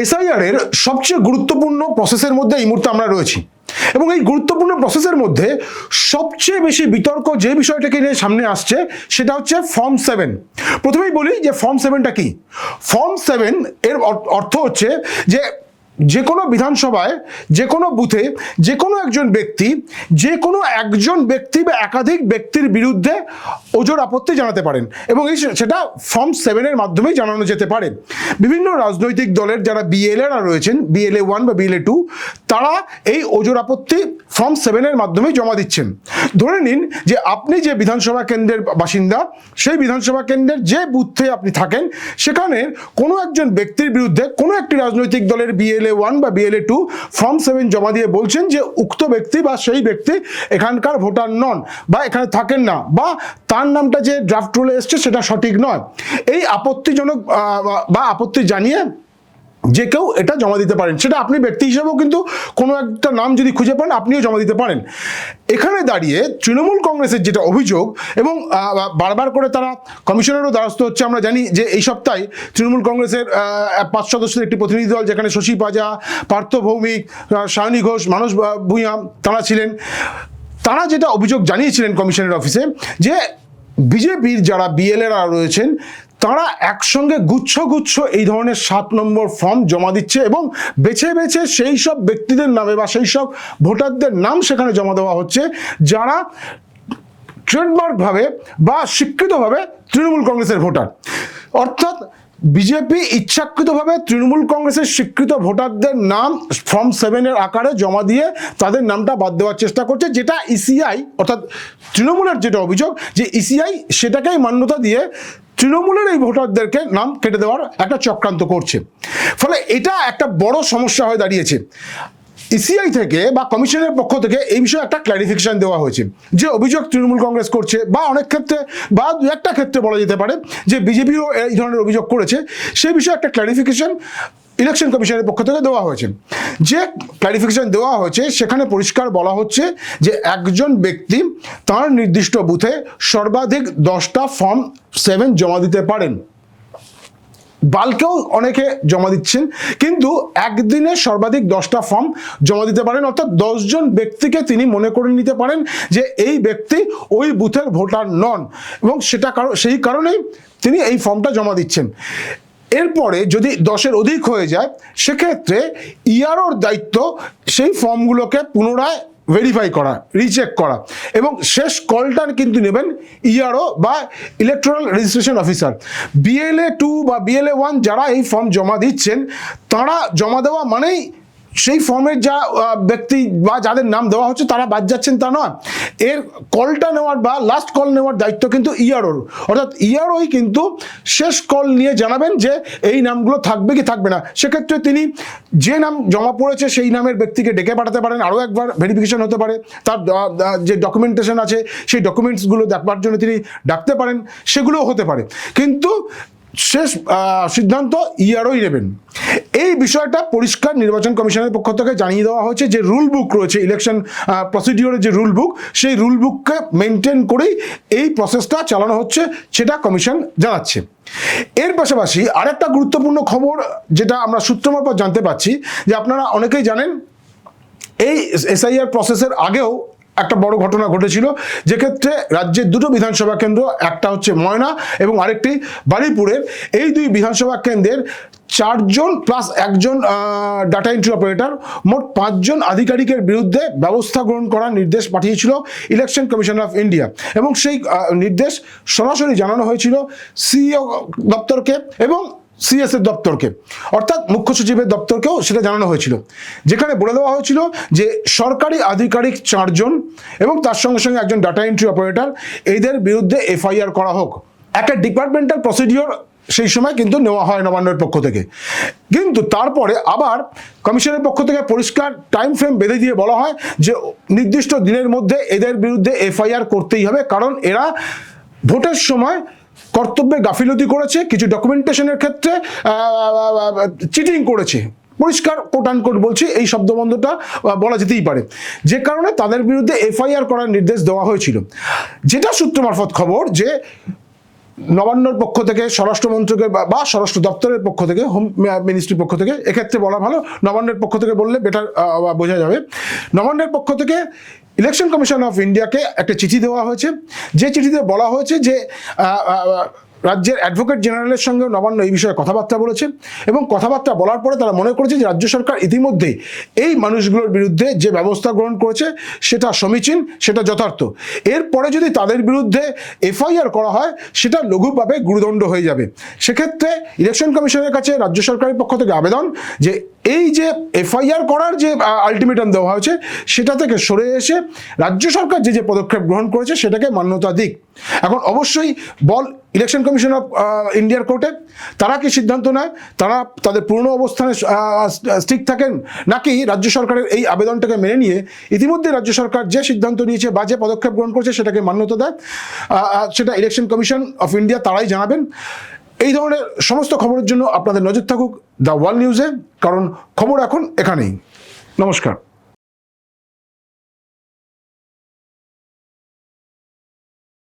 SIR এর সবচেয়ে গুরুত্বপূর্ণ প্রসেসের মধ্যে এই মুহূর্তে আমরা রয়েছি এবং এই গুরুত্বপূর্ণ প্রসেসের মধ্যে সবচেয়ে বেশি বিতর্ক যে বিষয়টাকে নিয়ে সামনে আসছে সেটা হচ্ছে ফর্ম 7। প্রথমেই বলি যে ফর্ম 7টা কি। ফর্ম 7 এর অর্থ হচ্ছে যে কোনো বিধানসভায় যে কোনো বুথে যে কোনো একজন ব্যক্তি বা একাধিক ব্যক্তির বিরুদ্ধে ওজোর আপত্তি জানাতে পারেন এবং সেটা ফর্ম 7 মাধ্যমেই জানানো যেতে পারে। বিভিন্ন রাজনৈতিক দলের যারা বিএলএরা রয়েছেন, BLA 1 বা BLA 2, তারা এই ওজোর আপত্তি ফর্ম 7 মাধ্যমেই জমা দিচ্ছেন। ধরে নিন যে আপনি যে বিধানসভা কেন্দ্রের বাসিন্দা, সেই বিধানসভা কেন্দ্রের যে বুথে আপনি থাকেন সেখানে কোনো একজন ব্যক্তির বিরুদ্ধে কোনো একটি রাজনৈতিক দলের BLA 1 বা BLA 2 ফর্ম 7 জমা দিয়ে বলছেন যে উক্ত ব্যক্তি বা সেই ব্যক্তি এখানকার ভোটার নন বা এখানে থাকেন না বা তার নামটা যে ড্রাফট রোলে এসছে সেটা সঠিক নয়। এই আপত্তিজনক বা আপত্তি জানিয়ে যে কেউ এটা জমা দিতে পারেন। সেটা আপনি ব্যক্তি হিসেবেও কিন্তু কোনো একটা নাম যদি খুঁজে পান আপনিও জমা দিতে পারেন। এখানে দাঁড়িয়ে তৃণমূল কংগ্রেসের যেটা অভিযোগ, এবং বারবার করে তারা কমিশনেরও দ্বারস্থ হচ্ছে, আমরা জানি যে এই সপ্তাহে তৃণমূল কংগ্রেসের 5 সদস্যের একটি প্রতিনিধি দল, যেখানে শশী পাজা, পার্থ ভৌমিক, সায়নী ঘোষ, মানস ভূঁইয়া তারা ছিলেন, তারা যেটা অভিযোগ জানিয়েছিলেন কমিশনের অফিসে যে বিজেপির যারা বিএলএরা রয়েছেন তারা একসঙ্গে গুচ্ছ এই ধরনের 7 নম্বর ফর্ম জমা দিচ্ছে এবং বেছে বেছে সেই সব ব্যক্তিদের নামে বা সেই সব ভোটারদের নাম সেখানে জমা দেওয়া হচ্ছে যারা ট্রেডমার্কভাবে বা স্বীকৃতভাবে তৃণমূল কংগ্রেসের ভোটার। অর্থাৎ বিজেপি ইচ্ছাকৃতভাবে তৃণমূল কংগ্রেসের স্বীকৃত ভোটারদের নাম ফর্ম 7 আকারে জমা দিয়ে তাদের নামটা বাদ দেওয়ার চেষ্টা করছে, যেটা ইসিআই অর্থাৎ তৃণমূলের যেটা অভিযোগ যে ইসিআই সেটাকেই মান্যতা দিয়ে তৃণমূলের এই ভোটারদেরকে নাম কেটে দেওয়ার একটা চক্রান্ত করছে। ফলে এটা একটা বড় সমস্যা হয়ে দাঁড়িয়েছে। ইসিআই থেকে বা কমিশনের পক্ষ থেকে এই বিষয়ে একটা ক্ল্যারিফিকেশন দেওয়া হয়েছে। যে অভিযোগ তৃণমূল কংগ্রেস করছে বা অনেক ক্ষেত্রে বা দু একটা ক্ষেত্রে বলা যেতে পারে যে বিজেপিও এই ধরনের অভিযোগ করেছে, সেই বিষয়ে একটা ক্ল্যারিফিকেশন ইলেকশন কমিশনের পক্ষ থেকে দেওয়া হয়েছে। যে ক্ল্যারিফিকেশন দেওয়া হয়েছে সেখানে পরিষ্কার বলা হচ্ছে যে একজন ব্যক্তি তার নির্দিষ্ট বুথে সর্বাধিক 10টা ফর্ম 7 জমা দিতে পারেন। বাল্কেও অনেকে জমা দিচ্ছেন, কিন্তু একদিনে সর্বাধিক 10টা ফর্ম জমা দিতে পারেন। অর্থাৎ 10 জন ব্যক্তিকে তিনি মনে করে নিতে পারেন যে এই ব্যক্তি ওই বুথের ভোটার নন এবং সেই কারণেই তিনি এই ফর্মটা জমা দিচ্ছেন। এরপরে যদি 10-এর অধিক হয়ে যায় সেক্ষেত্রে ইআরওর দায়িত্ব সেই ফর্মগুলোকে পুনরায় ভেরিফাই করা, রিচেক করা এবং শেষ কলটা কিন্তু নেবেন ইআরও বা ইলেকট্রাল রেজিস্ট্রেশন অফিসার। BLA 2 বা BLA 1 যারা এই ফর্ম জমা দিচ্ছেন তারা জমা দেওয়া মানেই সেই ফর্মের যা ব্যক্তি বা যাদের নাম দেওয়া হচ্ছে তারা বাদ যাচ্ছেন তা নয়। এর কলটা নেওয়ার বা লাস্ট কল নেওয়ার দায়িত্ব কিন্তু ইআরওর। অর্থাৎ ইআরওই কিন্তু শেষ কল নিয়ে জানাবেন যে এই নামগুলো থাকবে কি থাকবে না। সেক্ষেত্রে তিনি যে নাম জমা পড়েছে সেই নামের ব্যক্তিকে ডেকে পাঠাতে পারেন, আরও একবার ভেরিফিকেশন হতে পারে, তার যে ডকুমেন্টেশন আছে সেই ডকুমেন্টসগুলো দেখবার জন্য তিনি ডাকতে পারেন, সেগুলোও হতে পারে, কিন্তু শেষ সিদ্ধান্ত ইআরওই নেবেন। এই বিষয়টা পরিষ্কার নির্বাচন কমিশনের পক্ষ থেকে জানিয়ে দেওয়া হয়েছে। যে রুল বুক রয়েছে ইলেকশন প্রসিডিওরের, যে রুল বুক, সেই রুল বুককে মেনটেন করেই এই প্রসেসটা চালানো হচ্ছে, সেটা কমিশন জানাচ্ছে। এর পাশাপাশি আরেকটা গুরুত্বপূর্ণ খবর যেটা আমরা সূত্র মারফত জানতে পাচ্ছি, যে আপনারা অনেকেই জানেন এই এসআইআর প্রসেসের আগেও একটা বড় ঘটনা ঘটেছিল, যেক্ষেত্রে রাজ্যের 2টো বিধানসভা কেন্দ্র, একটা হচ্ছে ময়না এবং আরেকটি বারুইপুরের, এই 2 বিধানসভা কেন্দ্রের 4 জন প্লাস একজন ডাটা এন্ট্রি অপারেটর, মোট 5 জন আধিকারিকের বিরুদ্ধে ব্যবস্থা গ্রহণ করার নির্দেশ পাঠিয়েছিল ইলেকশন কমিশন অফ ইন্ডিয়া এবং সেই নির্দেশ সরাসরি জানানো হয়েছিল সিইও দপ্তরকে এবং সিএসের দপ্তরকে, অর্থাৎ মুখ্য সচিবের দপ্তরকেও সেটা জানানো হয়েছিল, যেখানে বলে দেওয়া হয়েছিল যে সরকারি আধিকারিক 4 জন এবং তার সঙ্গে সঙ্গে একজন ডাটা এন্ট্রি অপারেটর, এদের বিরুদ্ধে এফআইআর করা হোক। একটা ডিপার্টমেন্টাল প্রসিডিওর সেই সময় কিন্তু নেওয়া হয় নবান্নের পক্ষ থেকে, কিন্তু তারপরে আবার কমিশনের পক্ষ থেকে পরিষ্কার টাইম ফ্রেম বেঁধে দিয়ে বলা হয় যে নির্দিষ্ট দিনের মধ্যে এদের বিরুদ্ধে এফআইআর করতেই হবে, কারণ এরা ভোটের সময় কর্তব্যে গাফিলতি করেছে, কিছু ডকুমেন্টেশনের ক্ষেত্রে চিটিং করেছে, পরিষ্কার কোট অ্যান্ড কোট বলছি, এই শব্দবন্ধটা বলা যেতেই পারে, যে কারণে তাদের বিরুদ্ধে এফআইআর করার নির্দেশ দেওয়া হয়েছিল। যেটা সূত্র মারফত খবর যে নবান্নর পক্ষ থেকে, স্বরাষ্ট্র মন্ত্রকের বা স্বরাষ্ট্র দপ্তরের পক্ষ থেকে, হোম মিনিস্ট্রির পক্ষ থেকে, এক্ষেত্রে বলা ভালো নবান্নের পক্ষ থেকে বললে বেটার বোঝা যাবে। নবান্নের পক্ষ থেকে ইলেকশন কমিশন অফ ইন্ডিয়াকে একটা চিঠি দেওয়া হয়েছে, যে চিঠিতে বলা হয়েছে যে রাজ্যের অ্যাডভোকেট জেনারেলের সঙ্গে নবান্ন এই বিষয়ে কথাবার্তা বলেছে এবং কথাবার্তা বলার পরে তারা মনে করেছে যে রাজ্য সরকার ইতিমধ্যেই এই মানুষগুলোর বিরুদ্ধে যে ব্যবস্থা গ্রহণ করেছে সেটা সমীচীন, সেটা যথার্থ। এরপরে যদি তাদের বিরুদ্ধে এফআইআর করা হয় সেটা লঘুভাবে গুরুদণ্ড হয়ে যাবে। সেক্ষেত্রে ইলেকশন কমিশনের কাছে রাজ্য সরকারের পক্ষ থেকে আবেদন যে এই যে এফআইআর করার যে আলটিমেটাম দেওয়া হয়েছে সেটা থেকে সরে এসে রাজ্য সরকার যে পদক্ষেপ গ্রহণ করেছে সেটাকে মান্যতা দিক। এখন অবশ্যই বল ইলেকশন কমিশন অফ ইন্ডিয়ার কোর্টে, তারা কি সিদ্ধান্ত নেয়, তারা তাদের পুরনো অবস্থানে স্টিক থাকেন নাকি রাজ্য সরকারের এই আবেদনটাকে মেনে নিয়ে ইতিমধ্যে রাজ্য সরকার যে সিদ্ধান্ত নিয়েছে বা যে পদক্ষেপ গ্রহণ করেছে সেটাকে মান্যতা দেয়, সেটা ইলেকশন কমিশন অফ ইন্ডিয়া তারাই জানাবেন। এই ধরনের সমস্ত খবরের জন্য আপনাদের নজর থাকুক দ্য ওয়ার্ল্ড নিউজে, কারণ খবর এখন এখানেই। নমস্কার।